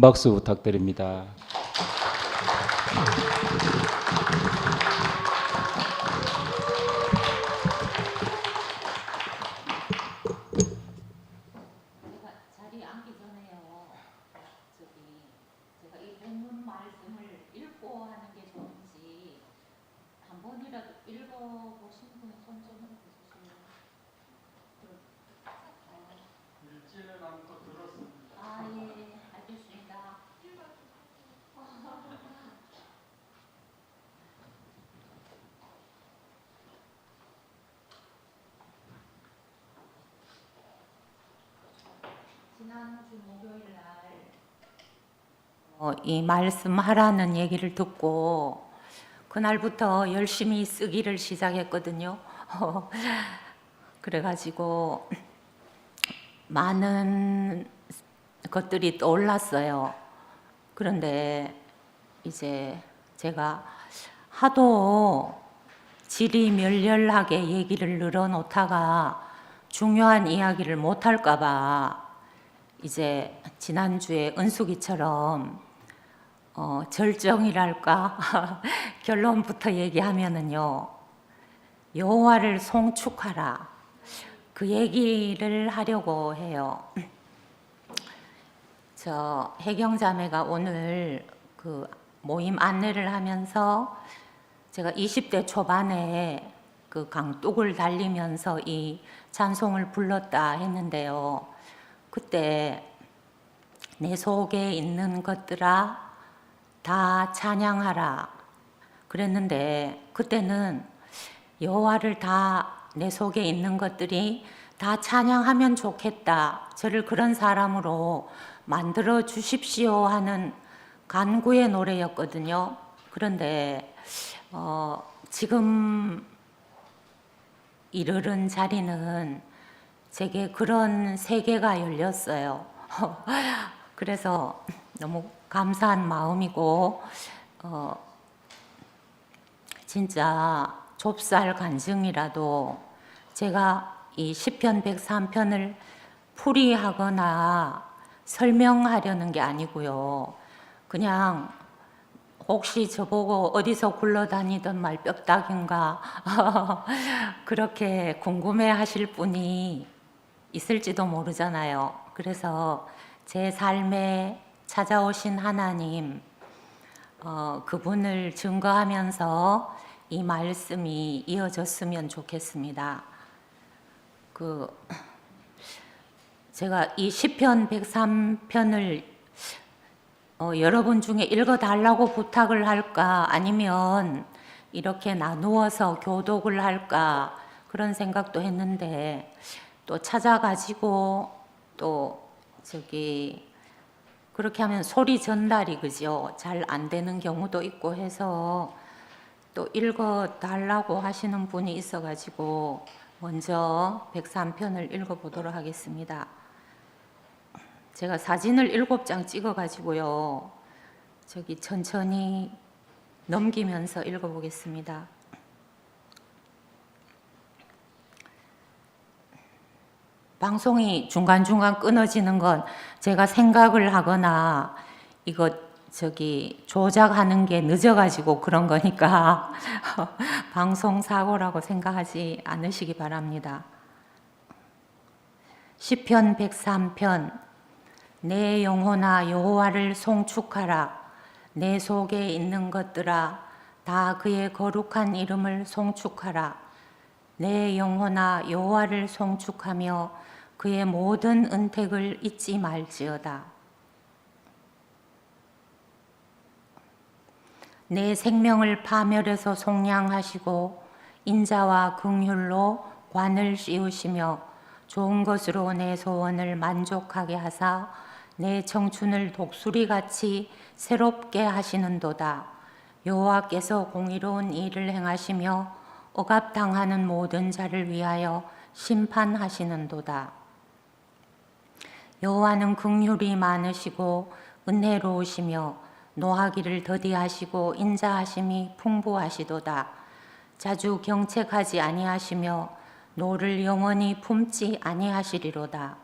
박수 부탁드립니다. 자리에 앉기 전에요. 제가 이 본문 말씀을 읽고 하는 게 좋은지 한 번이라도 읽어보신 분 손 좀 흔들어주실래요? 읽지는 않고 들었습니다. 아, 예, 알겠습니다. 지난주 목요일 날 이 말씀하라는 얘기를 듣고 그날부터 열심히 쓰기를 시작했거든요. 그래가지고 많은 것들이 떠올랐어요. 그런데 이제 제가 하도 지리멸렬하게 얘기를 늘어놓다가 중요한 이야기를 못할까봐 이제 지난주에 은숙이처럼 절정이랄까 결론부터 얘기하면은요, 여호와를 송축하라, 그 얘기를 하려고 해요. 저 혜경자매가 오늘 그 모임 안내를 하면서 제가 20대 초반에 그 강둑을 달리면서 이 찬송을 불렀다 했는데요. 그때 내 속에 있는 것들아 다 찬양하라 그랬는데, 그때는 여호와를 다 내 속에 있는 것들이 다 찬양하면 좋겠다, 저를 그런 사람으로 만들어 주십시오 하는 간구의 노래였거든요. 그런데 지금 이르는 자리는 제게 그런 세계가 열렸어요. 그래서 너무 감사한 마음이고, 진짜 좁쌀 간증이라도 제가 이 시편 103편을 풀이하거나 설명하려는 게 아니고요. 그냥 혹시 저보고 어디서 굴러다니던 말뼈딱인가 그렇게 궁금해 하실 분이 있을지도 모르잖아요. 그래서 제 삶에 찾아오신 하나님, 그분을 증거하면서 이 말씀이 이어졌으면 좋겠습니다. 제가 이 시편 103편을 여러분 중에 읽어달라고 부탁을 할까, 아니면 이렇게 나누어서 교독을 할까, 그런 생각도 했는데, 또 찾아가지고 또 그렇게 하면 소리 전달이 그죠, 잘 안 되는 경우도 있고 해서 또 읽어달라고 하시는 분이 있어가지고 먼저 103편을 읽어보도록 하겠습니다. 제가 사진을 7장 찍어가지고요, 천천히 넘기면서 읽어보겠습니다. 방송이 중간중간 끊어지는 건 제가 생각을 하거나 조작하는 게 늦어가지고 그런 거니까 방송 사고라고 생각하지 않으시기 바랍니다. 시편 103편. 내 영혼아 여호와를 송축하라. 내 속에 있는 것들아 다 그의 거룩한 이름을 송축하라. 내 영혼아 여호와를 송축하며 그의 모든 은택을 잊지 말지어다. 내 생명을 파멸해서 속량하시고 인자와 긍휼로 관을 씌우시며 좋은 것으로 내 소원을 만족하게 하사 내 청춘을 독수리같이 새롭게 하시는도다. 여호와께서 공의로운 일을 행하시며 억압당하는 모든 자를 위하여 심판하시는도다. 여호와는 긍휼이 많으시고 은혜로우시며 노하기를 더디하시고 인자하심이 풍부하시도다. 자주 경책하지 아니하시며 노를 영원히 품지 아니하시리로다.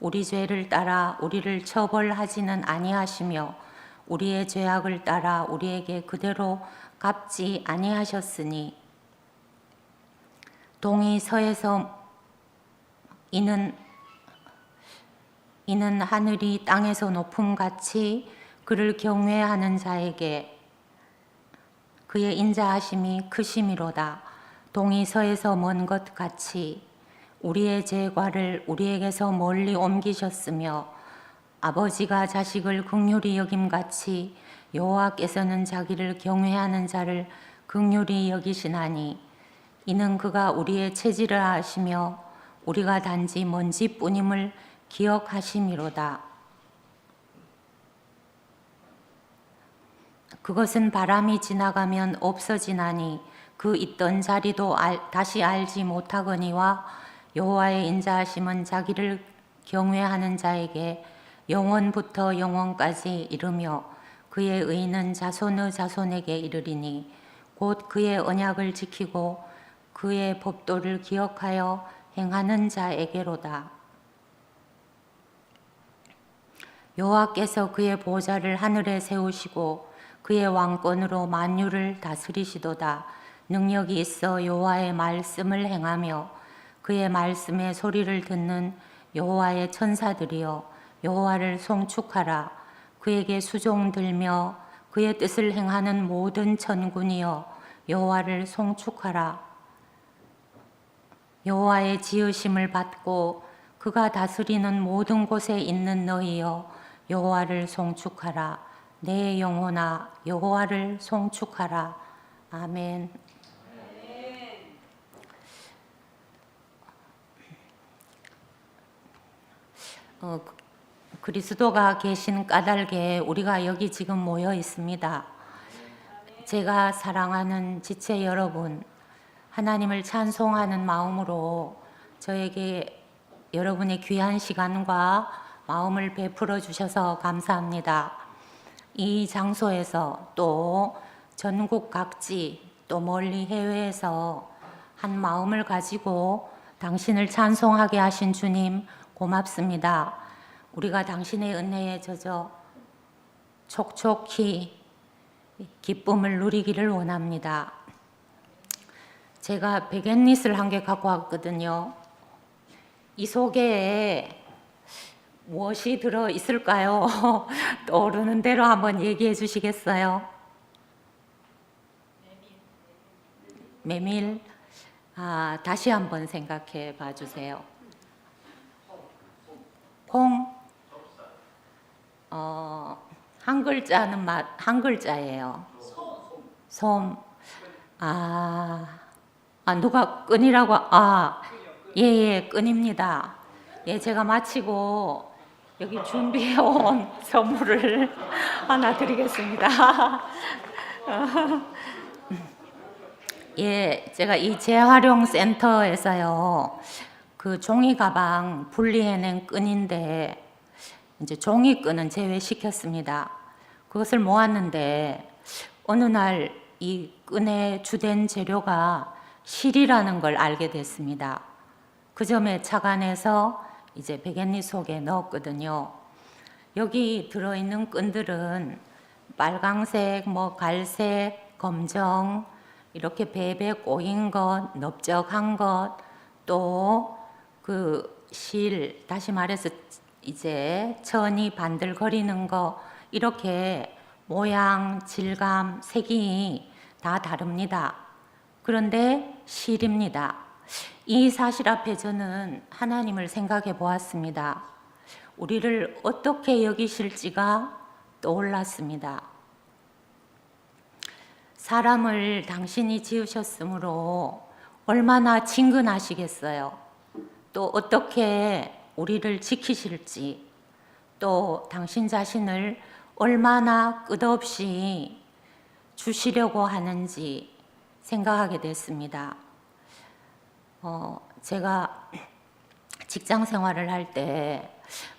우리 죄를 따라 우리를 처벌하지는 아니하시며 우리의 죄악을 따라 우리에게 그대로 갚지 아니하셨으니 동이 서에서 이는 하늘이 땅에서 높음같이 그를 경외하는 자에게 그의 인자하심이 크심이로다. 동이 서에서 먼 것 같이 우리의 죄과를 우리에게서 멀리 옮기셨으며 아버지가 자식을 긍휼히 여김같이 여호와께서는 자기를 경외하는 자를 긍휼히 여기시나니 이는 그가 우리의 체질을 아시며 우리가 단지 먼지뿐임을 기억하심이로다. 그것은 바람이 지나가면 없어지나니 그 있던 자리도 다시 알지 못하거니와 여호와의 인자하심은 자기를 경외하는 자에게 영원부터 영원까지 이르며 그의 의는 자손의 자손에게 이르리니 곧 그의 언약을 지키고 그의 법도를 기억하여 행하는 자에게로다. 여호와께서 그의 보좌를 하늘에 세우시고 그의 왕권으로 만유를 다스리시도다. 능력이 있어 여호와의 말씀을 행하며 그의 말씀의 소리를 듣는 여호와의 천사들이여 여호와를 송축하라. 그에게 수종들며 그의 뜻을 행하는 모든 천군이여 여호와를 송축하라. 여호와의 지으심을 받고 그가 다스리는 모든 곳에 있는 너희여 여호와를 송축하라. 내 영혼아 여호와를 송축하라. 아멘. 그리스도가 계신 까닭에 우리가 여기 지금 모여 있습니다. 제가 사랑하는 지체 여러분, 하나님을 찬송하는 마음으로 저에게 여러분의 귀한 시간과 마음을 베풀어 주셔서 감사합니다. 이 장소에서 또 전국 각지 또 멀리 해외에서 한 마음을 가지고 당신을 찬송하게 하신 주님 고맙습니다. 우리가 당신의 은혜에 젖어 촉촉히 기쁨을 누리기를 원합니다. 제가 베갯닛을 한 개 갖고 왔거든요. 이 속에 무엇이 들어 있을까요? 떠오르는 대로 한번 얘기해 주시겠어요? 메밀. 다시 한번 생각해 봐 주세요. 콩. 한 글자는 한 글자예요. 솜. 누가 끈이라고? 예, 끈입니다. 예, 제가 마치고 여기 준비해 온 선물을 하나 드리겠습니다. 예, 제가 이 재활용 센터에서요, 그 종이 가방 분리해낸 끈인데, 이제 종이 끈은 제외시켰습니다. 그것을 모았는데, 어느 날 이 끈의 주된 재료가 실이라는 걸 알게 됐습니다. 그 점에 착안해서 이제 베갯닛 속에 넣었거든요. 여기 들어있는 끈들은 빨강색, 갈색, 검정, 이렇게 베베 꼬인 것, 넓적한 것, 또 그 실, 다시 말해서 이제 천이 반들거리는 거, 이렇게 모양, 질감, 색이 다 다릅니다. 그런데 실입니다. 이 사실 앞에 저는 하나님을 생각해 보았습니다. 우리를 어떻게 여기실지가 떠올랐습니다. 사람을 당신이 지으셨으므로 얼마나 친근하시겠어요. 또 어떻게 우리를 지키실지, 또 당신 자신을 얼마나 끝없이 주시려고 하는지 생각하게 됐습니다. 제가 직장 생활을 할 때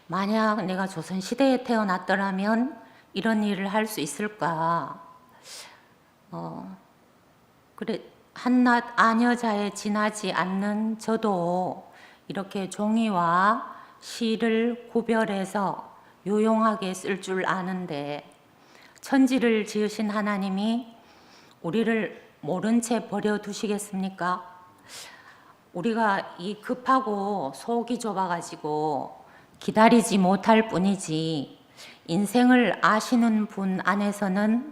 만약 내가 조선시대에 태어났더라면 이런 일을 할 수 있을까? 그래, 한낱 아녀자에 지나지 않는 저도 이렇게 종이와 시를 구별해서 유용하게 쓸 줄 아는데 천지를 지으신 하나님이 우리를 모른 채 버려두시겠습니까? 우리가 이 급하고 속이 좁아가지고 기다리지 못할 뿐이지 인생을 아시는 분 안에서는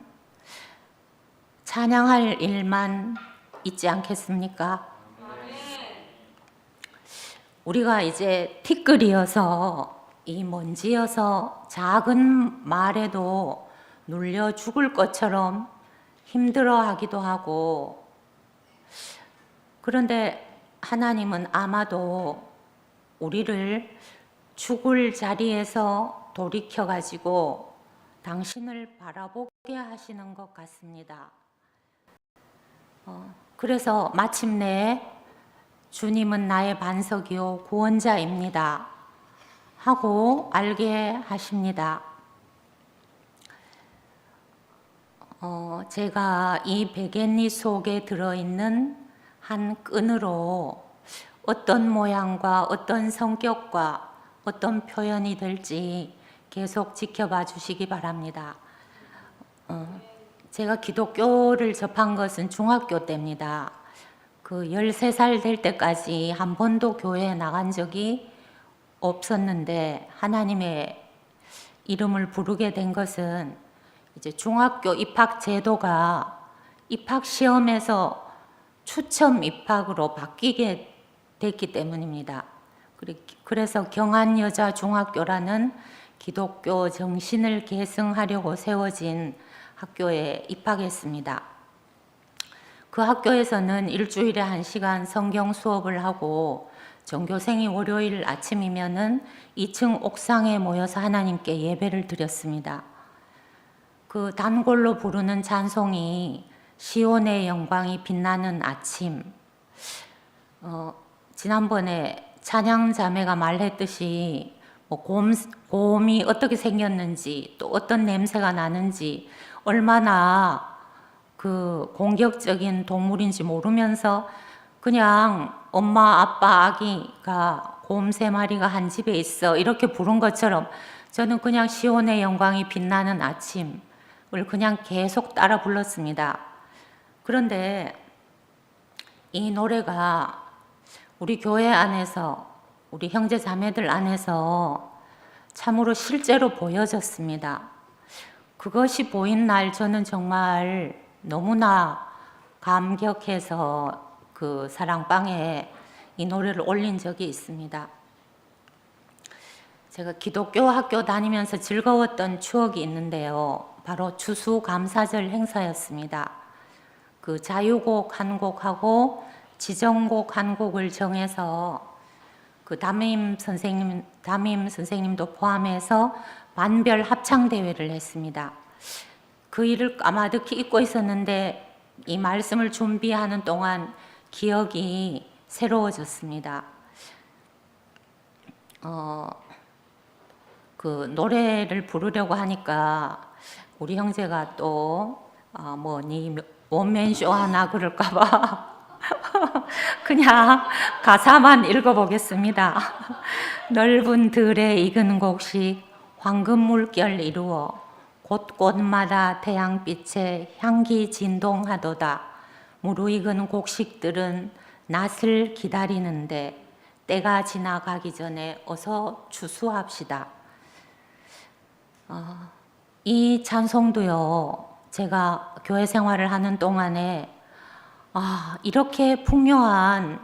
찬양할 일만 있지 않겠습니까? 우리가 이제 티끌이어서 이 먼지여서 작은 말에도 눌려 죽을 것처럼 힘들어하기도 하고, 그런데 하나님은 아마도 우리를 죽을 자리에서 돌이켜가지고 당신을 바라보게 하시는 것 같습니다. 그래서 마침내 주님은 나의 반석이요 구원자입니다 하고 알게 하십니다. 제가 이 베갯잎 속에 들어있는 한 끈으로 어떤 모양과 어떤 성격과 어떤 표현이 될지 계속 지켜봐 주시기 바랍니다. 제가 기독교를 접한 것은 중학교 때입니다. 그 13살 될 때까지 한 번도 교회에 나간 적이 없었는데 하나님의 이름을 부르게 된 것은 이제 중학교 입학 제도가 입학 시험에서 추첨 입학으로 바뀌게 됐기 때문입니다. 그래서 경안여자중학교라는 기독교 정신을 계승하려고 세워진 학교에 입학했습니다. 그 학교에서는 일주일에 1시간 성경 수업을 하고 전교생이 월요일 아침이면은 2층 옥상에 모여서 하나님께 예배를 드렸습니다. 그 단골로 부르는 찬송이 시온의 영광이 빛나는 아침. 지난번에 찬양자매가 말했듯이 뭐 곰이 어떻게 생겼는지 또 어떤 냄새가 나는지 얼마나 그 공격적인 동물인지 모르면서 그냥 엄마, 아빠, 아기가 곰 3마리가 한 집에 있어 이렇게 부른 것처럼 저는 그냥 시온의 영광이 빛나는 아침을 그냥 계속 따라 불렀습니다. 그런데 이 노래가 우리 교회 안에서 우리 형제 자매들 안에서 참으로 실제로 보여졌습니다. 그것이 보인 날 저는 정말 너무나 감격해서 그 사랑방에 이 노래를 올린 적이 있습니다. 제가 기독교 학교 다니면서 즐거웠던 추억이 있는데요. 바로 추수감사절 행사였습니다. 그 자유곡 한 곡하고 지정곡 한 곡을 정해서 그 담임 선생님도 포함해서 반별 합창 대회를 했습니다. 그 일을 까마득히 잊고 있었는데 이 말씀을 준비하는 동안 기억이 새로워졌습니다. 그 노래를 부르려고 하니까 우리 형제가 또 니 원맨쇼 하나 그럴까봐 그냥 가사만 읽어보겠습니다. 넓은 들에 익은 곡식 황금 물결 이루어 곳곳마다 태양빛에 향기 진동하도다. 무르익은 곡식들은 낫을 기다리는데 때가 지나가기 전에 어서 추수합시다. 이 찬송도요, 제가 교회 생활을 하는 동안에 이렇게 풍요한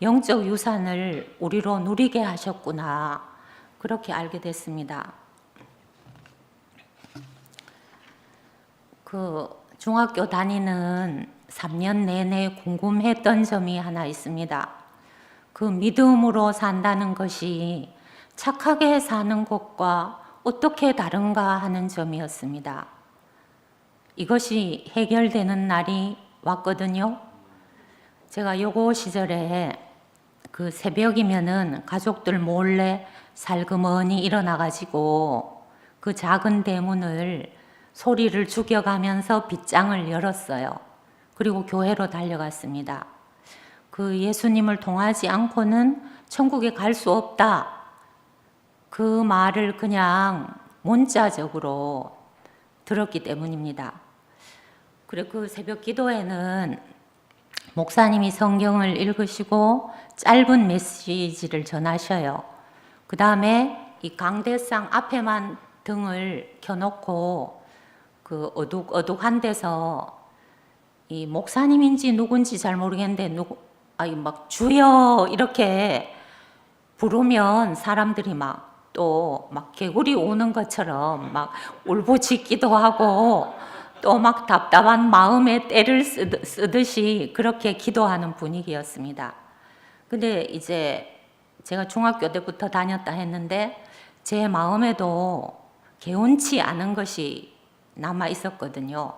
영적 유산을 우리로 누리게 하셨구나, 그렇게 알게 됐습니다. 그 중학교 다니는 3년 내내 궁금했던 점이 하나 있습니다. 그 믿음으로 산다는 것이 착하게 사는 것과 어떻게 다른가 하는 점이었습니다. 이것이 해결되는 날이 왔거든요. 제가 요고 시절에 그 새벽이면은 가족들 몰래 살그머니 일어나가지고 그 작은 대문을 소리를 죽여가면서 빗장을 열었어요. 그리고 교회로 달려갔습니다. 그 예수님을 통하지 않고는 천국에 갈 수 없다. 그 말을 그냥 문자적으로 들었기 때문입니다. 그리고 그 새벽 기도에는 목사님이 성경을 읽으시고 짧은 메시지를 전하셔요. 그 다음에 이 강대상 앞에만 등을 켜놓고 그 어둑어둑한 데서 이 목사님인지 누군지 잘 모르겠는데 막 주여 이렇게 부르면 사람들이 막 또 막 개구리 오는 것처럼 막 울부짖기도 하고 또 막 답답한 마음에 때를 쓰듯이 그렇게 기도하는 분위기였습니다. 근데 이제 제가 중학교 때부터 다녔다 했는데 제 마음에도 개운치 않은 것이 남아 있었거든요.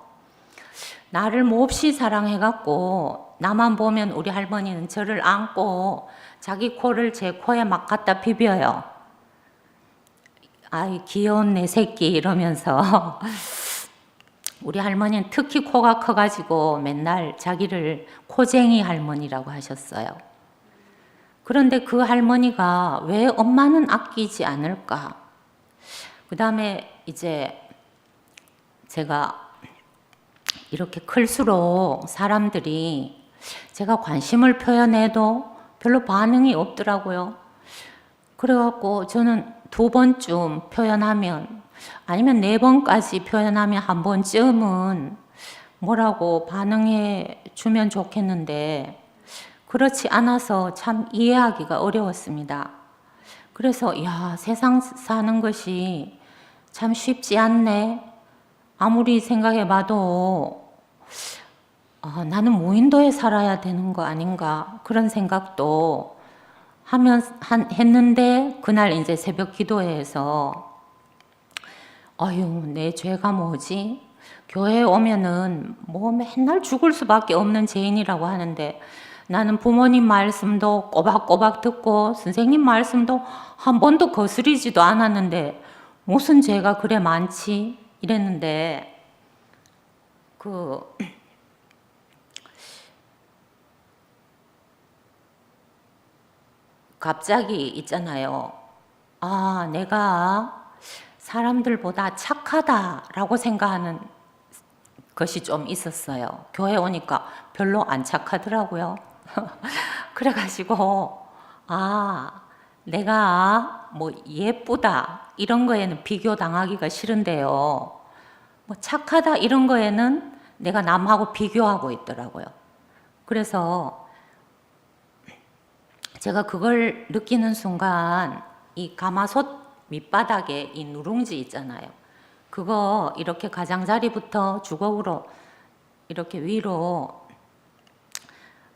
나를 몹시 사랑해갖고 나만 보면 우리 할머니는 저를 안고 자기 코를 제 코에 막 갖다 비벼요. 아이 귀여운 내 새끼 이러면서 우리 할머니는 특히 코가 커가지고 맨날 자기를 코쟁이 할머니라고 하셨어요. 그런데 그 할머니가 왜 엄마는 아끼지 않을까? 그 다음에 이제 제가 이렇게 클수록 사람들이 제가 관심을 표현해도 별로 반응이 없더라고요. 그래갖고 저는 2번쯤 표현하면 아니면 4번까지 표현하면 한 번쯤은 뭐라고 반응해 주면 좋겠는데 그렇지 않아서 참 이해하기가 어려웠습니다. 그래서 야, 세상 사는 것이 참 쉽지 않네. 아무리 생각해봐도 나는 무인도에 살아야 되는 거 아닌가 그런 생각도 했는데 그날 이제 새벽 기도회에서 내 죄가 뭐지? 교회에 오면은 뭐 맨날 죽을 수밖에 없는 죄인이라고 하는데 나는 부모님 말씀도 꼬박꼬박 듣고 선생님 말씀도 한 번도 거스리지도 않았는데 무슨 죄가 그래 많지? 이랬는데 갑자기 있잖아요. 내가 사람들보다 착하다라고 생각하는 것이 좀 있었어요. 교회 오니까 별로 안 착하더라고요. 그래가지고 내가 뭐 예쁘다 이런 거에는 비교당하기가 싫은데요. 뭐 착하다 이런 거에는 내가 남하고 비교하고 있더라고요. 그래서 제가 그걸 느끼는 순간 이 가마솥 밑바닥에 이 누룽지 있잖아요. 그거 이렇게 가장자리부터 주걱으로 이렇게 위로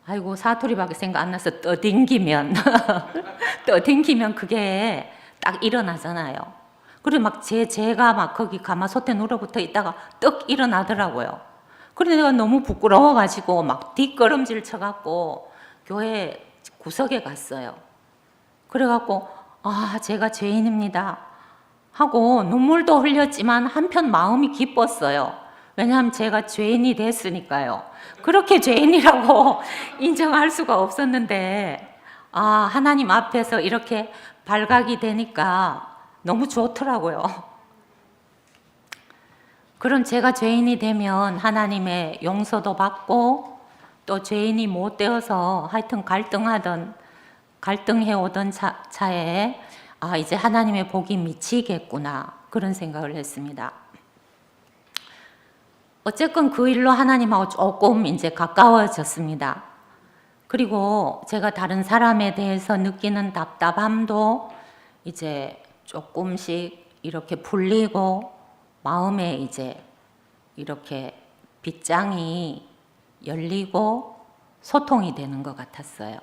아이고 사투리밖에 생각 안 나서 떠댕기면 떠댕기면 그게 딱 일어나잖아요. 그리고 막 제가 막 거기 가마솥에 눌어붙어 있다가 떡 일어나더라고요. 그런데 내가 너무 부끄러워가지고 막 뒷걸음질 쳐갖고 교회 구석에 갔어요. 그래갖고 제가 죄인입니다 하고 눈물도 흘렸지만 한편 마음이 기뻤어요. 왜냐하면 제가 죄인이 됐으니까요. 그렇게 죄인이라고 인정할 수가 없었는데 하나님 앞에서 이렇게 발각이 되니까 너무 좋더라고요. 그럼 제가 죄인이 되면 하나님의 용서도 받고 또 죄인이 못 되어서 하여튼 갈등해오던 차에 이제 하나님의 복이 미치겠구나 그런 생각을 했습니다. 어쨌건 그 일로 하나님하고 조금 이제 가까워졌습니다. 그리고 제가 다른 사람에 대해서 느끼는 답답함도 이제 조금씩 이렇게 풀리고 마음에 이제 이렇게 빗장이 열리고 소통이 되는 것 같았어요.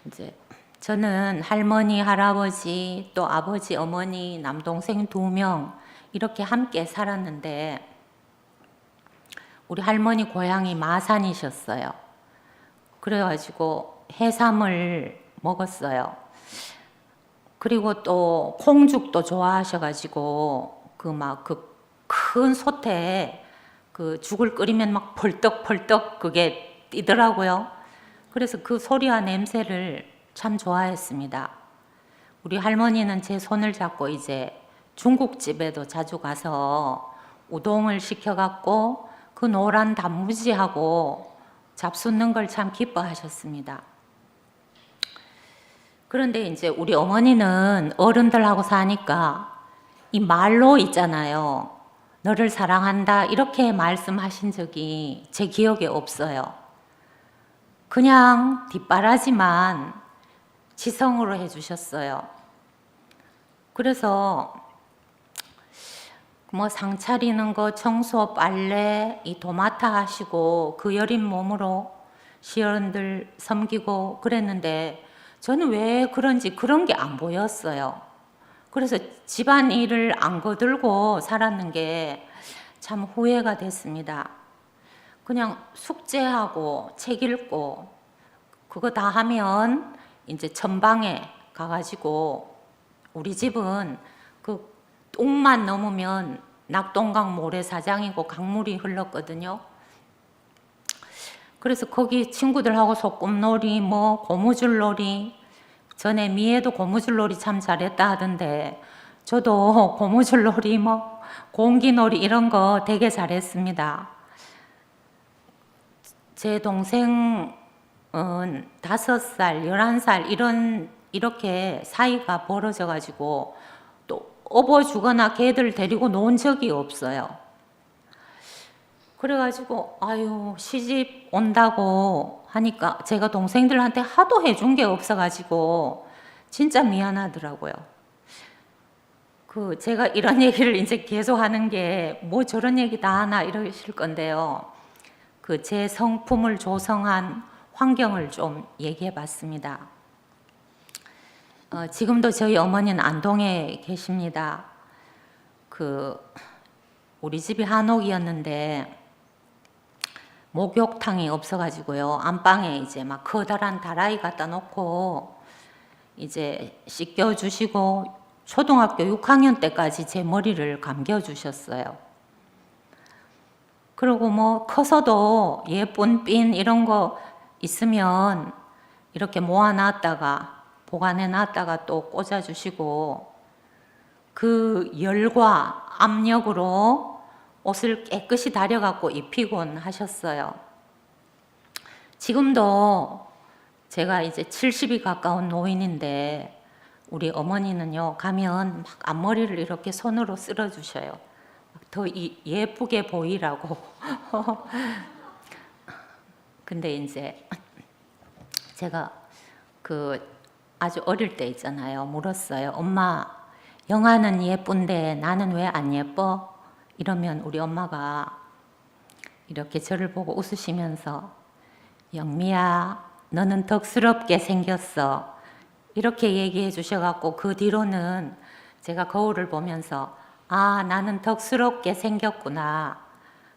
이제 저는 할머니, 할아버지, 또 아버지, 어머니, 남동생 2명 이렇게 함께 살았는데 우리 할머니 고향이 마산이셨어요. 그래가지고 해삼을 먹었어요. 그리고 또 콩죽도 좋아하셔가지고 그 큰 솥에 그 죽을 끓이면 막 벌떡벌떡 그게 뛰더라고요. 그래서 그 소리와 냄새를 참 좋아했습니다. 우리 할머니는 제 손을 잡고 이제 중국집에도 자주 가서 우동을 시켜갖고 그 노란 단무지하고 잡숫는 걸 참 기뻐하셨습니다. 그런데 이제 우리 어머니는 어른들하고 사니까 이 말로 있잖아요. 너를 사랑한다 이렇게 말씀하신 적이 제 기억에 없어요. 그냥 뒷바라지만 지성으로 해주셨어요. 그래서 뭐 상 차리는 거, 청소, 빨래, 이 도맡아 하시고 그 여린 몸으로 시어른들 섬기고 그랬는데 저는 왜 그런지 그런 게 안 보였어요. 그래서 집안 일을 안 거들고 살았는 게 참 후회가 됐습니다. 그냥 숙제하고 책 읽고 그거 다 하면 이제 전방에 가가지고 우리 집은 그 똥만 넘으면 낙동강 모래사장이고 강물이 흘렀거든요. 그래서 거기 친구들하고 소꿉놀이, 뭐 고무줄놀이, 전에 미애도 고무줄놀이 참 잘했다 하던데 저도 고무줄놀이, 뭐 공기놀이 이런 거 되게 잘했습니다. 제 동생은 5살, 11살 이렇게 사이가 벌어져 가지고 또 업어주거나 걔들 데리고 논 적이 없어요. 그래가지고 아유 시집 온다고 하니까 제가 동생들한테 하도 해준 게 없어가지고 진짜 미안하더라고요. 그 제가 이런 얘기를 이제 계속 하는 게 뭐 저런 얘기 다 하나 이러실 건데요. 그 제 성품을 조성한 환경을 좀 얘기해 봤습니다. 지금도 저희 어머니는 안동에 계십니다. 그 우리 집이 한옥이었는데 목욕탕이 없어가지고요. 안방에 이제 막 커다란 다라이 갖다 놓고 이제 씻겨주시고 초등학교 6학년 때까지 제 머리를 감겨주셨어요. 그리고 뭐 커서도 예쁜 핀 이런 거 있으면 이렇게 모아놨다가 보관해놨다가 또 꽂아주시고 그 열과 압력으로 옷을 깨끗이 다려갖고 입히곤 하셨어요. 지금도 제가 이제 70이 가까운 노인인데 우리 어머니는요 가면 막 앞머리를 이렇게 손으로 쓸어주셔요. 더 예쁘게 보이라고. 근데 이제 제가 그 아주 어릴 때 있잖아요. 물었어요. 엄마, 영아는 예쁜데 나는 왜 안 예뻐? 이러면 우리 엄마가 이렇게 저를 보고 웃으시면서 영미야, 너는 덕스럽게 생겼어. 이렇게 얘기해 주셔갖고 그 뒤로는 제가 거울을 보면서 아, 나는 덕스럽게 생겼구나.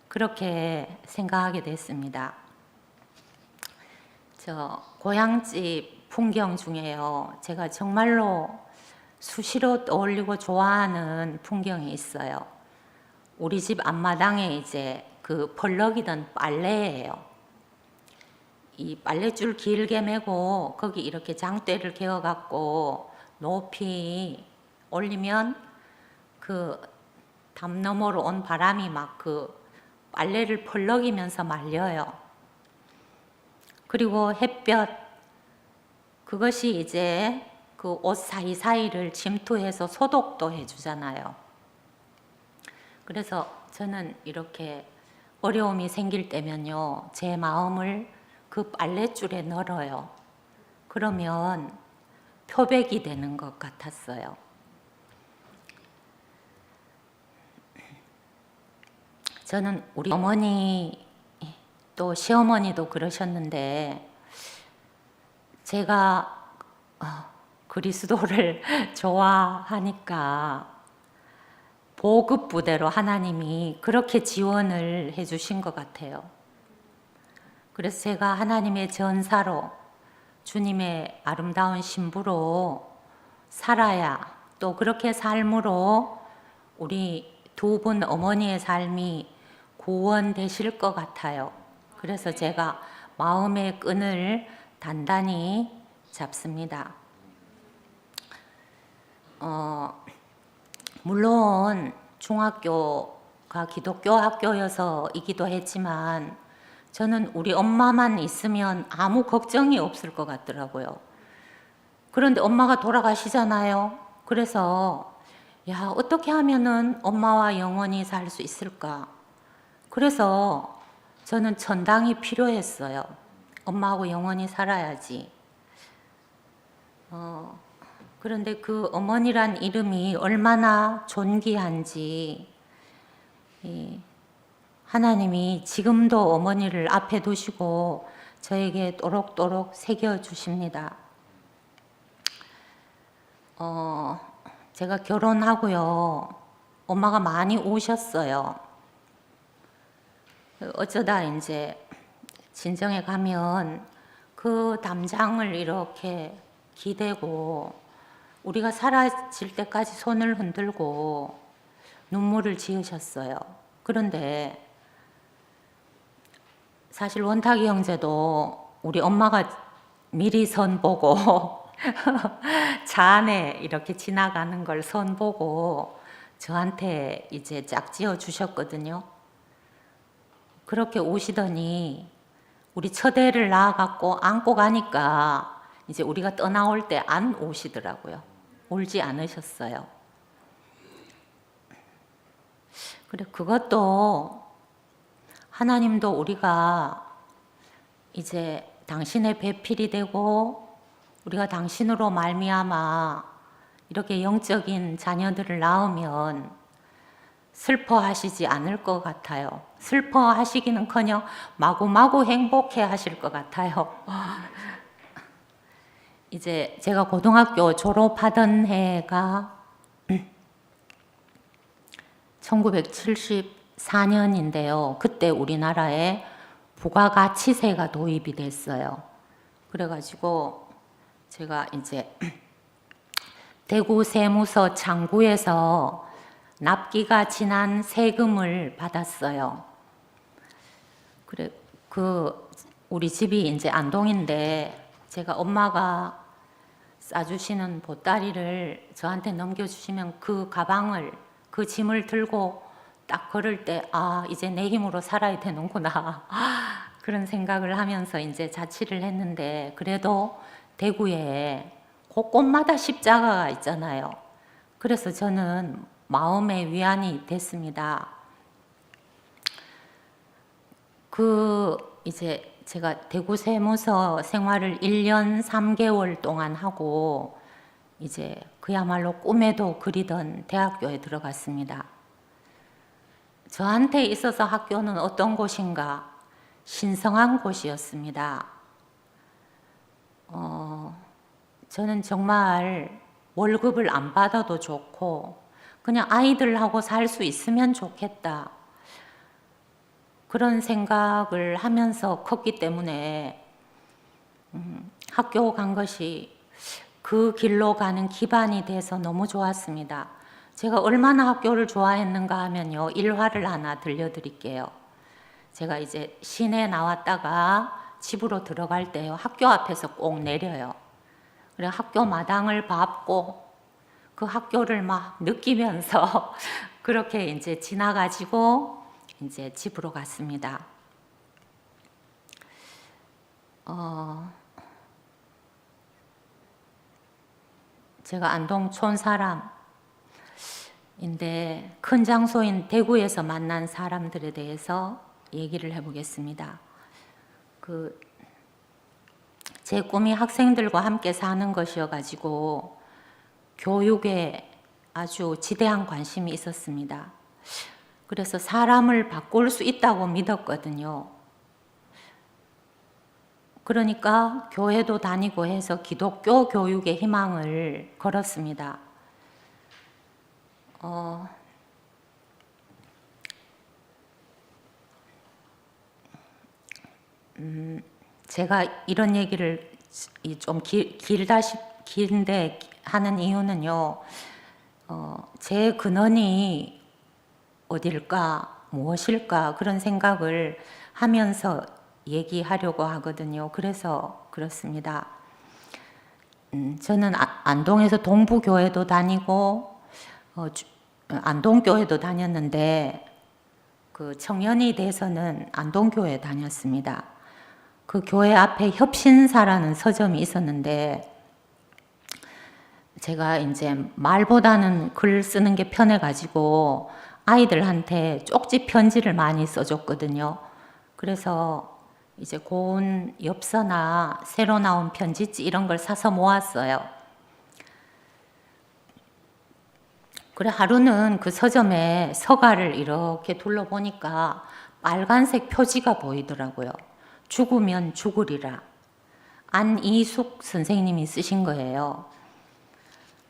그렇게 생각하게 됐습니다. 저 고향집 풍경 중에요. 제가 정말로 수시로 떠올리고 좋아하는 풍경이 있어요. 우리 집 앞마당에 이제 그 펄럭이던 빨래예요. 이 빨래줄 길게 메고 거기 이렇게 장대를 개어갖고 높이 올리면 그 담 너머로 온 바람이 막 그 빨래를 펄럭이면서 말려요. 그리고 햇볕, 그것이 이제 그 옷 사이사이를 침투해서 소독도 해주잖아요. 그래서 저는 이렇게 어려움이 생길 때면요, 제 마음을 그 빨랫줄에 널어요. 그러면 표백이 되는 것 같았어요. 저는 우리 어머니 또 시어머니도 그러셨는데 제가 그리스도를 좋아하니까 보급 부대로 하나님이 그렇게 지원을 해주신 것 같아요. 그래서 제가 하나님의 전사로 주님의 아름다운 신부로 살아야 또 그렇게 삶으로 우리 두 분 어머니의 삶이 구원되실 것 같아요. 그래서 제가 마음의 끈을 단단히 잡습니다. 물론 중학교가 기독교 학교여서이기도 했지만 저는 우리 엄마만 있으면 아무 걱정이 없을 것 같더라고요. 그런데 엄마가 돌아가시잖아요. 그래서 야, 어떻게 하면은 엄마와 영원히 살 수 있을까? 그래서 저는 천당이 필요했어요. 엄마하고 영원히 살아야지. 그런데 그 어머니란 이름이 얼마나 존귀한지 하나님이 지금도 어머니를 앞에 두시고 저에게 또록또록 새겨주십니다. 제가 결혼하고요. 엄마가 많이 우셨어요. 어쩌다 이제 친정에 가면 그 담장을 이렇게 기대고 우리가 사라질 때까지 손을 흔들고 눈물을 지으셨어요. 그런데 사실 원탁이 형제도 우리 엄마가 미리 선보고 차 안에 이렇게 지나가는 걸 선보고 저한테 이제 짝지어 주셨거든요. 그렇게 오시더니 우리 처대를 낳아갖고 안고 가니까 이제 우리가 떠나올 때 안 오시더라고요. 울지 않으셨어요. 그래, 그것도 하나님도 우리가 이제 당신의 배필이 되고 우리가 당신으로 말미암아 이렇게 영적인 자녀들을 낳으면 슬퍼하시지 않을 것 같아요. 슬퍼하시기는커녕 마구마구 행복해 하실 것 같아요. 이제 제가 고등학교 졸업하던 해가 1974년인데요. 그때 우리나라에 부가가치세가 도입이 됐어요. 그래가지고 제가 이제 대구 세무서 창구에서 납기가 지난 세금을 받았어요. 그래, 우리 집이 이제 안동인데 제가 엄마가 싸주시는 보따리를 저한테 넘겨주시면 그 가방을, 그 짐을 들고 딱 걸을 때, 아, 이제 내 힘으로 살아야 되는구나. 그런 생각을 하면서 이제 자취를 했는데, 그래도 대구에 곳곳마다 십자가가 있잖아요. 그래서 저는 마음의 위안이 됐습니다. 이제 제가 대구 세무서 생활을 1년 3개월 동안 하고 이제 그야말로 꿈에도 그리던 대학교에 들어갔습니다. 저한테 있어서 학교는 어떤 곳인가? 신성한 곳이었습니다. 저는 정말 월급을 안 받아도 좋고 그냥 아이들하고 살 수 있으면 좋겠다. 그런 생각을 하면서 컸기 때문에 학교 간 것이 그 길로 가는 기반이 돼서 너무 좋았습니다. 제가 얼마나 학교를 좋아했는가 하면요, 일화를 하나 들려드릴게요. 제가 이제 시내 나왔다가 집으로 들어갈 때요, 학교 앞에서 꼭 내려요. 그래 학교 마당을 밟고 그 학교를 막 느끼면서 그렇게 이제 지나가지고 이제 집으로 갔습니다. 제가 안동촌 사람인데 큰 장소인 대구에서 만난 사람들에 대해서 얘기를 해보겠습니다. 제 꿈이 학생들과 함께 사는 것이어가지고 교육에 아주 지대한 관심이 있었습니다. 그래서 사람을 바꿀 수 있다고 믿었거든요. 그러니까 교회도 다니고 해서 기독교 교육의 희망을 걸었습니다. 제가 이런 얘기를 좀 긴데 하는 이유는요, 제 근원이 어딜까, 무엇일까, 그런 생각을 하면서 얘기하려고 하거든요. 그래서 그렇습니다. 저는 안동에서 동부교회도 다니고 안동교회도 다녔는데 그 청년이 돼서는 안동교회 다녔습니다. 그 교회 앞에 협신사라는 서점이 있었는데 제가 이제 말보다는 글 쓰는 게 편해가지고 아이들한테 쪽지 편지를 많이 써줬거든요. 그래서 이제 고운 엽서나 새로 나온 편지지 이런 걸 사서 모았어요. 그래 하루는 그 서점에 서가를 이렇게 둘러보니까 빨간색 표지가 보이더라고요. 죽으면 죽으리라. 안이숙 선생님이 쓰신 거예요.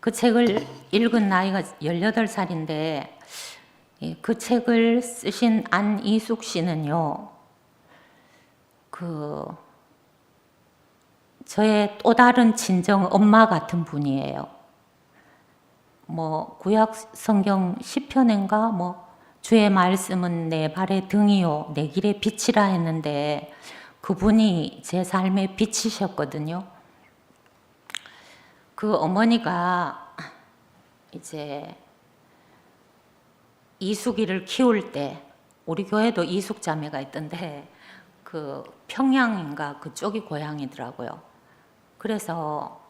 그 책을 읽은 나이가 18살인데 그 책을 쓰신 안이숙 씨는요. 저의 또 다른 친정 엄마 같은 분이에요. 뭐 구약 성경 시편인가 뭐 주의 말씀은 내 발의 등이요 내 길의 빛이라 했는데 그분이 제 삶의 빛이셨거든요. 그 어머니가 이제 이숙이를 키울 때 우리 교회도 이숙 자매가 있던데 그 평양인가 그쪽이 고향이더라고요. 그래서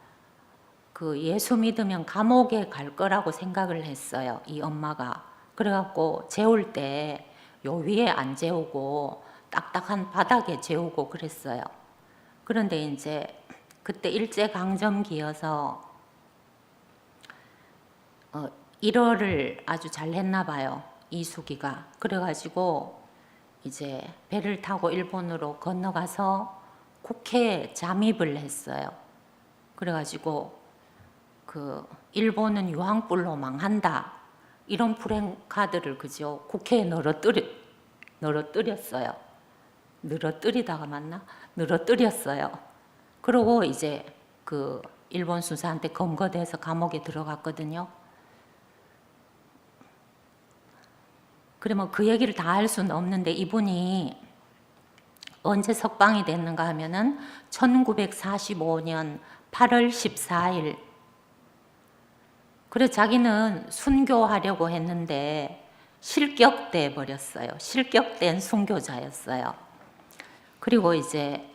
그 예수 믿으면 감옥에 갈 거라고 생각을 했어요. 이 엄마가. 그래갖고 재울 때 요 위에 안 재우고 딱딱한 바닥에 재우고 그랬어요. 그런데 이제 그때 일제강점기여서 일어를 아주 잘 했나 봐요. 이숙이가. 그래가지고 이제 배를 타고 일본으로 건너가서 국회에 잠입을 했어요. 그래가지고 그 일본은 유황불로 망한다 이런 프랭카드를 그죠 국회에 늘어뜨렸어요. 늘어뜨리다가 맞나? 늘어뜨렸어요. 그러고 이제 그 일본 수사한테 검거돼서 감옥에 들어갔거든요. 그러면 그 얘기를 다 할 수는 없는데 이분이 언제 석방이 됐는가 하면은 1945년 8월 14일. 그래 자기는 순교하려고 했는데 실격돼 버렸어요. 실격된 순교자였어요. 그리고 이제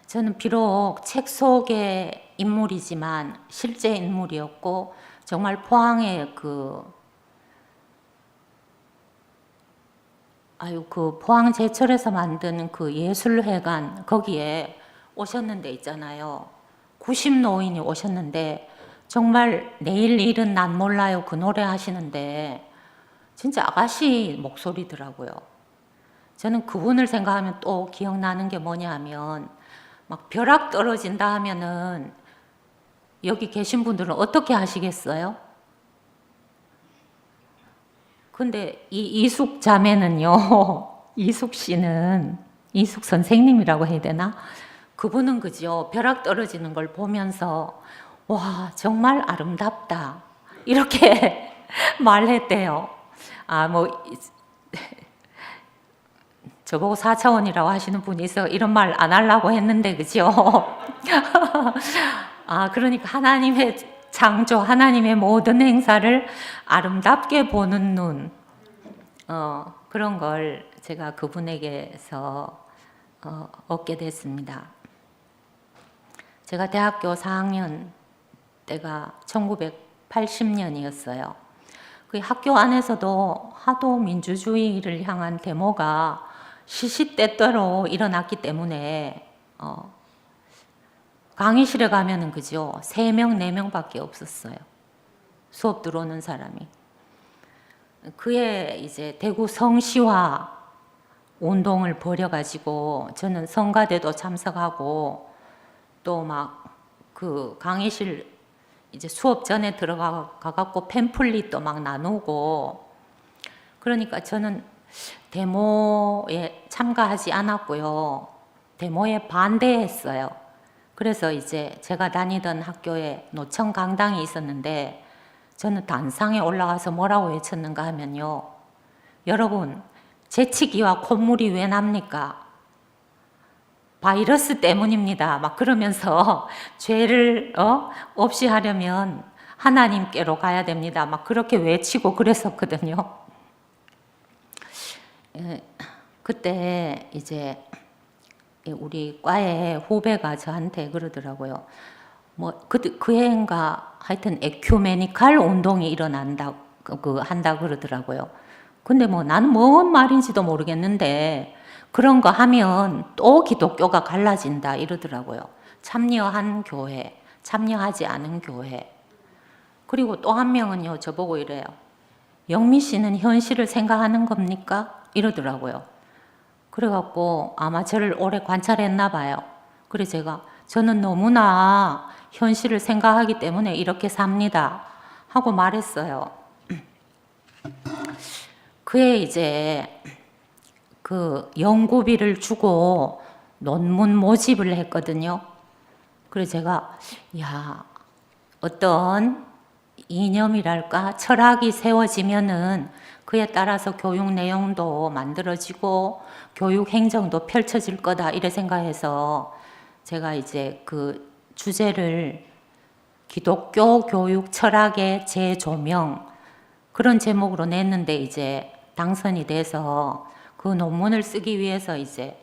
저는 비록 책 속의 인물이지만 실제 인물이었고 정말 포항의 그 포항 제철에서 만든 그 예술회관 거기에 오셨는 데 있잖아요. 90노인이 오셨는데 정말 내일 일은 난 몰라요 그 노래 하시는데 진짜 아가씨 목소리더라고요. 저는 그분을 생각하면 또 기억나는 게 뭐냐 하면 막 벼락 떨어진다 하면은 여기 계신 분들은 어떻게 하시겠어요? 근데 이 이숙 자매는요, 이숙 씨는, 이숙 선생님이라고 해야 되나? 그분은 그죠, 벼락 떨어지는 걸 보면서, 와, 정말 아름답다. 이렇게 말했대요. 저보고 4차원이라고 하시는 분이 있어 이런 말 안 하려고 했는데, 그죠? 그러니까 하나님의 창조, 하나님의 모든 행사를 아름답게 보는 눈, 그런 걸 제가 그분에게서 얻게 됐습니다. 제가 대학교 4학년 때가 1980년이었어요. 그 학교 안에서도 하도 민주주의를 향한 데모가 시시때때로 일어났기 때문에 강의실에 가면은 그죠 3명, 4명밖에 없었어요. 수업 들어오는 사람이. 그에 이제 대구 성시화 운동을 벌여가지고 저는 성가대도 참석하고 또 막 그 강의실 이제 수업 전에 들어가갖고 팸플릿도 막 나누고 그러니까 저는 데모에 참가하지 않았고요. 데모에 반대했어요. 그래서 이제 제가 다니던 학교에 노천 강당이 있었는데 저는 단상에 올라가서 뭐라고 외쳤는가 하면요. 여러분, 재치기와 콧물이 왜 납니까? 바이러스 때문입니다. 막 그러면서 죄를 없이 하려면 하나님께로 가야 됩니다. 막 그렇게 외치고 그랬었거든요. 그때 이제 우리 과의 후배가 저한테 그러더라고요. 뭐 그 해인가 하여튼 에큐메니칼 운동이 일어난다 한다 그러더라고요. 근데 뭐 나는 뭔 말인지도 모르겠는데 그런 거 하면 또 기독교가 갈라진다 이러더라고요. 참여한 교회, 참여하지 않은 교회. 그리고 또 한 명은요, 저보고 이래요. 영미 씨는 현실을 생각하는 겁니까? 이러더라고요. 그래갖고 아마 저를 오래 관찰했나 봐요. 그래서 제가 저는 너무나 현실을 생각하기 때문에 이렇게 삽니다 하고 말했어요. 그에 이제 그 연구비를 주고 논문 모집을 했거든요. 그래서 제가 야, 어떤 이념이랄까 철학이 세워지면은 그에 따라서 교육 내용도 만들어지고 교육 행정도 펼쳐질 거다 이래 생각해서 제가 이제 그 주제를 기독교 교육 철학의 재조명 그런 제목으로 냈는데 이제 당선이 돼서 그 논문을 쓰기 위해서 이제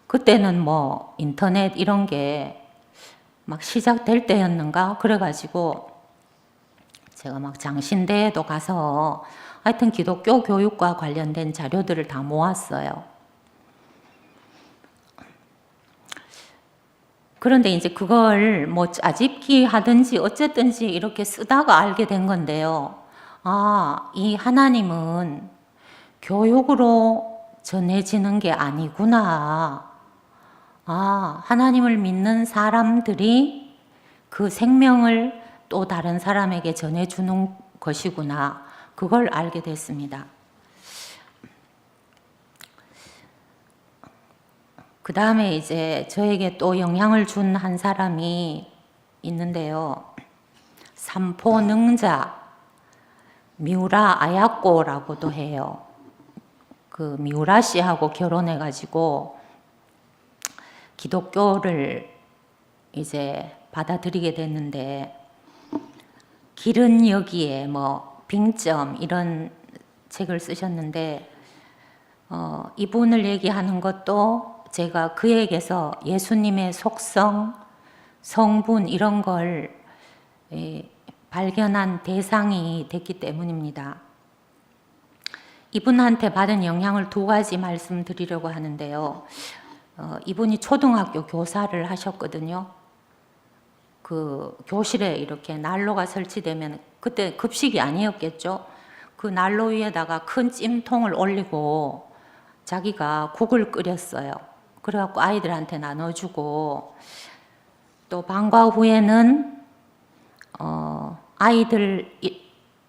그때는 뭐 인터넷 이런 게 막 시작될 때였는가 그래가지고 제가 막 장신대에도 가서 하여튼 기독교 교육과 관련된 자료들을 다 모았어요. 그런데 이제 그걸 뭐 짜집기 하든지 어쨌든지 이렇게 쓰다가 알게 된 건데요. 아, 이 하나님은 교육으로 전해지는 게 아니구나. 아, 하나님을 믿는 사람들이 그 생명을 또 다른 사람에게 전해주는 것이구나. 그걸 알게 됐습니다. 그 다음에 이제 저에게 또 영향을 준 한 사람이 있는데요. 삼포 능자 미우라 아야코라고도 해요. 그 미우라 씨하고 결혼해가지고 기독교를 이제 받아들이게 됐는데 길은 여기에 뭐 빙점 이런 책을 쓰셨는데 이분을 얘기하는 것도 제가 그에게서 예수님의 속성, 성분 이런 걸 발견한 대상이 됐기 때문입니다. 이분한테 받은 영향을 두 가지 말씀드리려고 하는데요. 이분이 초등학교 교사를 하셨거든요. 그 교실에 이렇게 난로가 설치되면 그때 급식이 아니었겠죠. 그 난로 위에다가 큰 찜통을 올리고 자기가 국을 끓였어요. 그래갖고 아이들한테 나눠주고 또 방과 후에는 아이들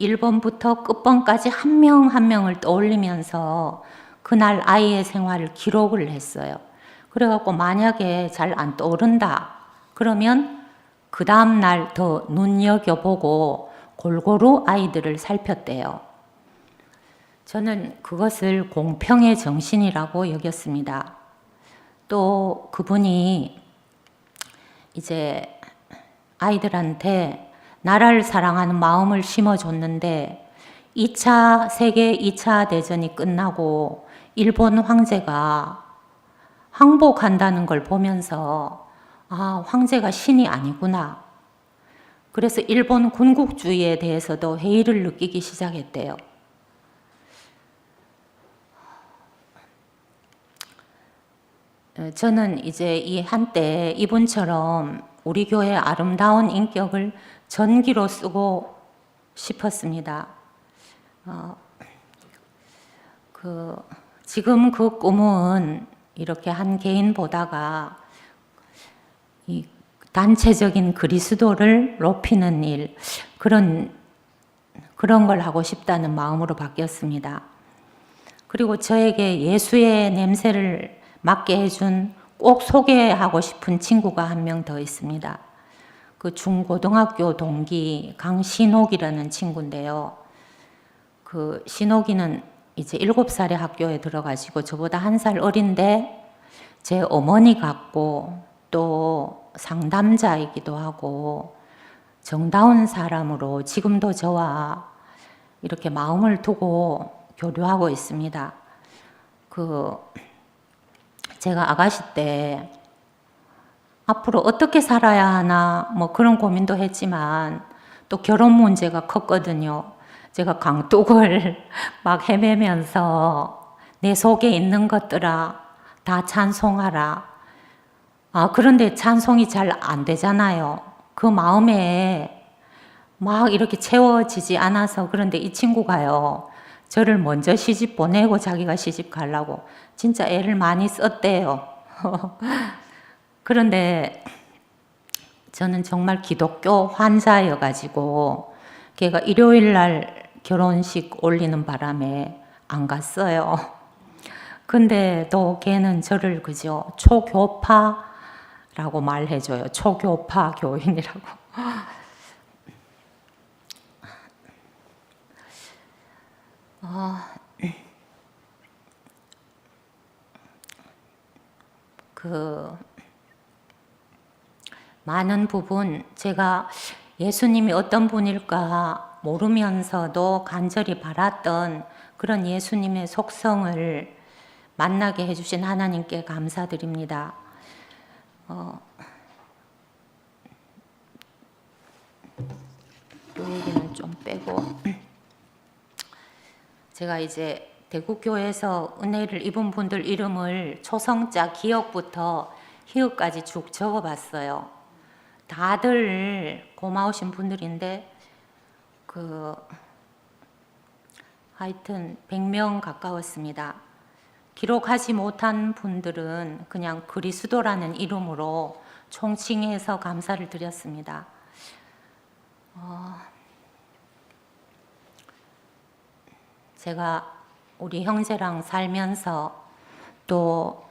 1번부터 끝번까지 한 명 한 명을 떠올리면서 그날 아이의 생활을 기록을 했어요. 그래갖고 만약에 잘 안 떠오른다 그러면 그 다음날 더 눈여겨보고 골고루 아이들을 살폈대요. 저는 그것을 공평의 정신이라고 여겼습니다. 또 그분이 이제 아이들한테 나라를 사랑하는 마음을 심어줬는데 2차 세계 2차 대전이 끝나고 일본 황제가 항복한다는 걸 보면서 아, 황제가 신이 아니구나. 그래서 일본 군국주의에 대해서도 회의를 느끼기 시작했대요. 저는 이제 이 한때 이분처럼 우리 교회의 아름다운 인격을 전기로 쓰고 싶었습니다. 지금 그 꿈은 이렇게 한 개인 보다가 이 단체적인 그리스도를 높이는 일, 그런 걸 하고 싶다는 마음으로 바뀌었습니다. 그리고 저에게 예수의 냄새를 맡게 해준 꼭 소개하고 싶은 친구가 한 명 더 있습니다. 그 중고등학교 동기 강신옥이라는 친구인데요. 그 신옥이는 이제 7살에 학교에 들어가시고 저보다 1살 어린데 제 어머니 같고 또 상담자이기도 하고 정다운 사람으로 지금도 저와 이렇게 마음을 두고 교류하고 있습니다. 제가 아가씨 때 앞으로 어떻게 살아야 하나 뭐 그런 고민도 했지만 또 결혼 문제가 컸거든요. 제가 강둑을 막 헤매면서 내 속에 있는 것들아 다 찬송하라. 그런데 찬송이 잘 안 되잖아요. 그 마음에 막 이렇게 채워지지 않아서. 그런데 이 친구가요, 저를 먼저 시집 보내고 자기가 시집 가려고 진짜 애를 많이 썼대요. 그런데 저는 정말 기독교 환자여가지고 걔가 일요일 날 결혼식 올리는 바람에 안 갔어요. 근데 또 걔는 저를 그저 초교파라고 말해줘요. 초교파 교인이라고. 많은 부분 제가 예수님이 어떤 분일까 모르면서도 간절히 바랐던 그런 예수님의 속성을 만나게 해주신 하나님께 감사드립니다. 이 얘기는 좀 빼고 제가 이제 대구교회에서 은혜를 입은 분들 이름을 초성자 기억부터 희읍까지 쭉 적어봤어요. 다들 고마우신 분들인데 하여튼 100명 가까웠습니다. 기록하지 못한 분들은 그냥 그리스도라는 이름으로 총칭해서 감사를 드렸습니다. 제가 우리 형제랑 살면서 또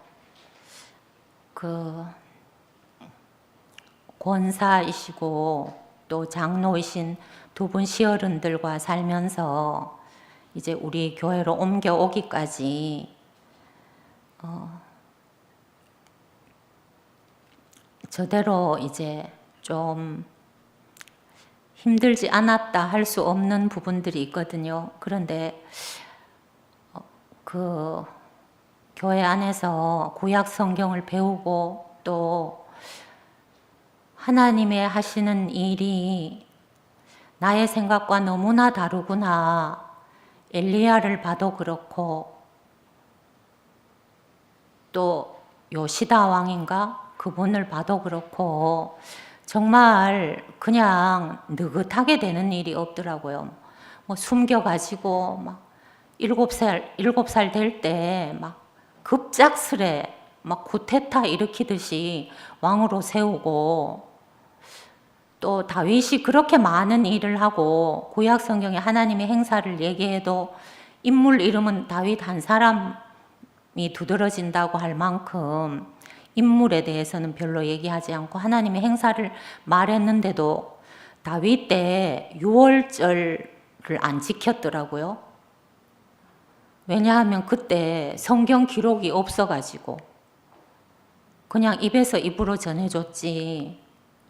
권사이시고 또 장로이신 두 분 시어른들과 살면서 이제 우리 교회로 옮겨오기까지 저대로 이제 좀 힘들지 않았다 할 수 없는 부분들이 있거든요. 그런데 교회 안에서 구약 성경을 배우고 또 하나님의 하시는 일이 나의 생각과 너무나 다르구나. 엘리야를 봐도 그렇고 또 요시다 왕인가? 그분을 봐도 그렇고 정말 그냥 느긋하게 되는 일이 없더라고요. 뭐 숨겨가지고 막 7살 될 때 막 급작스레 막 쿠데타 일으키듯이 왕으로 세우고 또 다윗이 그렇게 많은 일을 하고 구약 성경에 하나님의 행사를 얘기해도 인물 이름은 다윗 한 사람이 두드러진다고 할 만큼 인물에 대해서는 별로 얘기하지 않고 하나님의 행사를 말했는데도 다윗 때 유월절을 안 지켰더라고요. 왜냐하면 그때 성경 기록이 없어가지고 그냥 입에서 입으로 전해줬지.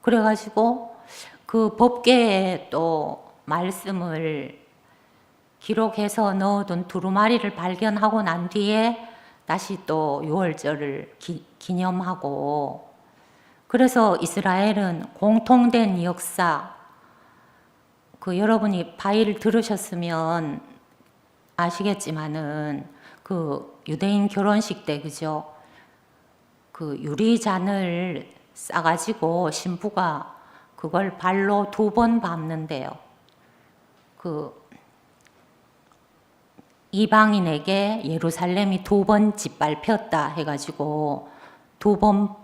그래가지고 그 법궤에 또 말씀을 기록해서 넣어둔 두루마리를 발견하고 난 뒤에 다시 또 유월절을 기념하고, 그래서 이스라엘은 공통된 역사, 여러분이 바이를 들으셨으면 아시겠지만은 유대인 결혼식 때 그죠? 유리잔을 싸가지고 신부가 그걸 발로 2번 밟는데요. 이방인에게 예루살렘이 2번 짓밟혔다 해가지고 2번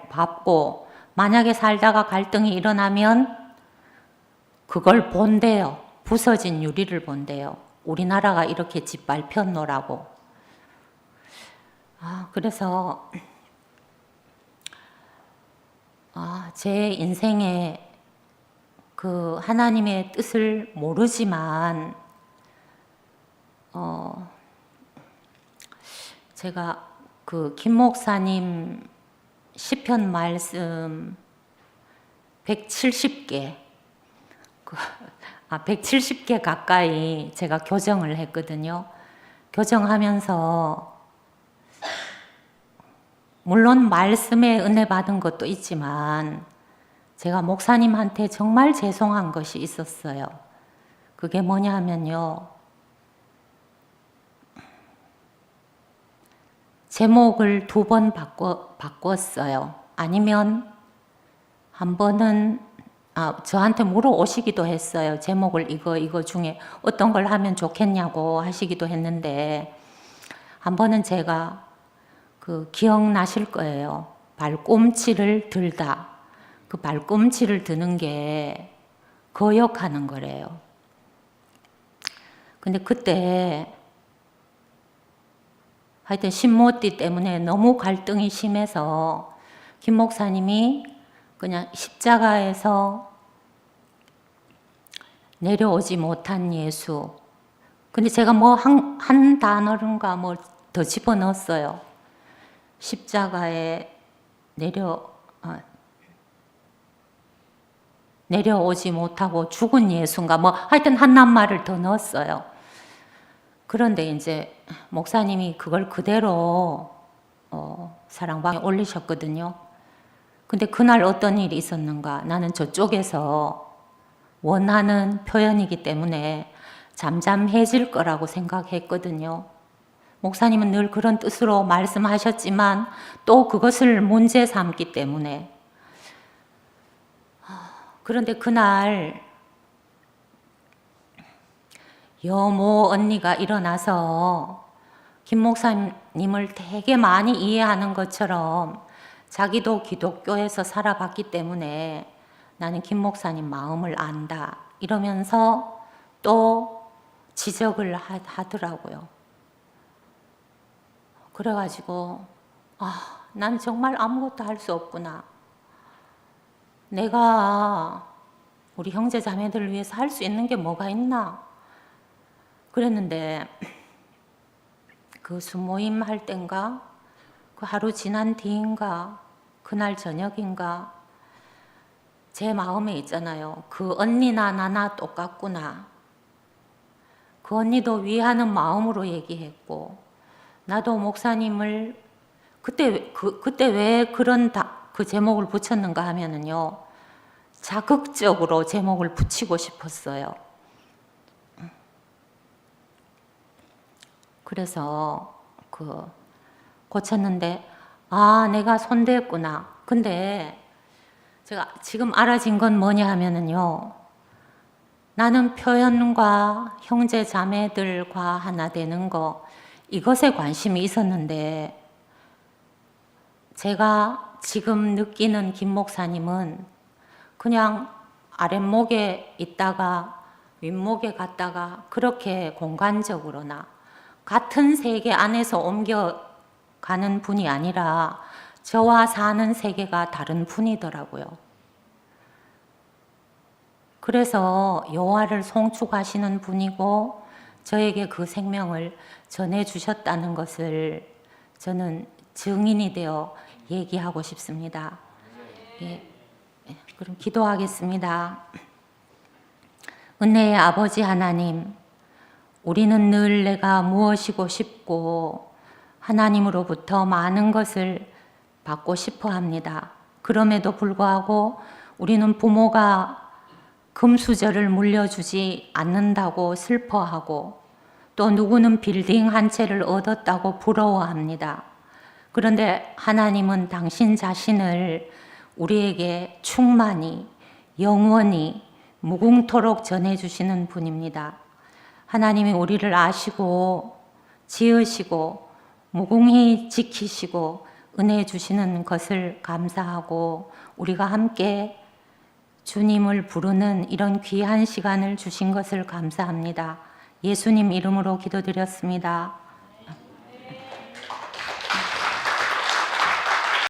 밟고 만약에 살다가 갈등이 일어나면 그걸 본대요. 부서진 유리를 본대요. 우리나라가 이렇게 짓밟혔노라고. 그래서 제 인생에 하나님의 뜻을 모르지만 제가 그 김 목사님 시편 말씀 170개, 170개 가까이 제가 교정을 했거든요. 교정하면서 물론 말씀에 은혜 받은 것도 있지만 제가 목사님한테 정말 죄송한 것이 있었어요. 그게 뭐냐 하면요. 제목을 2번 바꿨어요. 아니면 한 번은 저한테 물어오시기도 했어요. 제목을 이거 중에 어떤 걸 하면 좋겠냐고 하시기도 했는데 한 번은 제가 기억나실 거예요. 발꿈치를 들다. 그 발꿈치를 드는 게 거역하는 거래요. 근데 그때 하여튼 신모띠 때문에 너무 갈등이 심해서 김 목사님이 그냥 십자가에서 내려오지 못한 예수. 근데 제가 뭐 한 단어인가 뭐 더 집어넣었어요. 십자가에 내려오지 못하고 죽은 예수인가 뭐 하여튼 한 낱말을 더 넣었어요. 그런데 이제 목사님이 그걸 그대로 사랑방에 올리셨거든요. 근데 그날 어떤 일이 있었는가? 나는 저쪽에서 원하는 표현이기 때문에 잠잠해질 거라고 생각했거든요. 목사님은 늘 그런 뜻으로 말씀하셨지만 또 그것을 문제 삼기 때문에. 그런데 그날 여모 언니가 일어나서 김 목사님을 되게 많이 이해하는 것처럼 자기도 기독교에서 살아봤기 때문에 나는 김 목사님 마음을 안다 이러면서 또 지적을 하더라고요. 그래가지고 난 정말 아무것도 할 수 없구나. 내가 우리 형제 자매들을 위해서 할 수 있는 게 뭐가 있나? 그랬는데 그 수모임 할 땐가 그 하루 지난 뒤인가 그날 저녁인가 제 마음에 있잖아요. 그 언니나 나나 똑같구나. 그 언니도 위하는 마음으로 얘기했고 나도 목사님을 그때 왜 그 제목을 붙였는가 하면은요. 자극적으로 제목을 붙이고 싶었어요. 그래서 고쳤는데 내가 손댔구나. 근데 제가 지금 알아진 건 뭐냐 하면은요. 나는 표현과 형제 자매들과 하나 되는 거 이것에 관심이 있었는데 제가 지금 느끼는 김 목사님은 그냥 아랫목에 있다가 윗목에 갔다가 그렇게 공간적으로나 같은 세계 안에서 옮겨가는 분이 아니라 저와 사는 세계가 다른 분이더라고요. 그래서 여호와를 송축하시는 분이고 저에게 그 생명을 전해주셨다는 것을 저는 증인이 되어 얘기하고 싶습니다. 예, 그럼 기도하겠습니다. 은혜의 아버지 하나님, 우리는 늘 내가 무엇이고 싶고 하나님으로부터 많은 것을 받고 싶어 합니다. 그럼에도 불구하고 우리는 부모가 금수저를 물려주지 않는다고 슬퍼하고 또 누구는 빌딩 한 채를 얻었다고 부러워합니다. 그런데 하나님은 당신 자신을 우리에게 충만히 영원히 무궁토록 전해주시는 분입니다. 하나님이 우리를 아시고 지으시고 무궁히 지키시고 은혜 주시는 것을 감사하고 우리가 함께 주님을 부르는 이런 귀한 시간을 주신 것을 감사합니다. 예수님 이름으로 기도드렸습니다.